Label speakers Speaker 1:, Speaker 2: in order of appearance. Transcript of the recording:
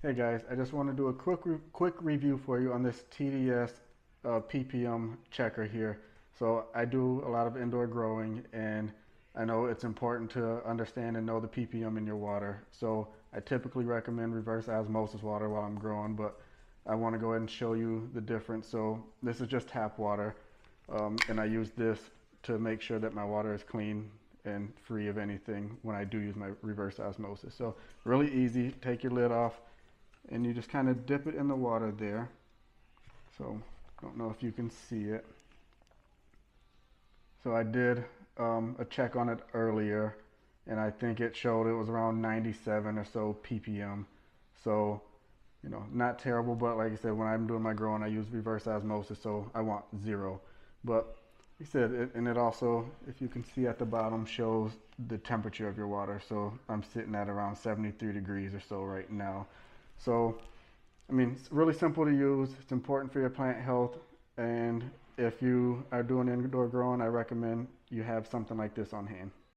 Speaker 1: Hey guys, I just want to do a quick review for you on this TDS ppm checker here. So I do a lot of indoor growing, and I know it's important to understand and know the ppm in your water. So I typically recommend reverse osmosis water while I'm growing, but I want to go ahead and show you the difference. So this is just tap water, and I use this to make sure that my water is clean and free of anything when I do use my reverse osmosis. So really easy. Take your lid off and you just kind of dip it in the water there. So I don't know if you can see it. So I did a check on it earlier, and I think it showed it was around 97 or so ppm. So, not terrible, but like I said, when I'm doing my growing, I use reverse osmosis, so I want 0. But like I said, and it also, if you can see at the bottom, shows the temperature of your water. So I'm sitting at around 73 degrees or so right now. So, I mean, it's really simple to use. It's important for your plant health. And if you are doing indoor growing, I recommend you have something like this on hand.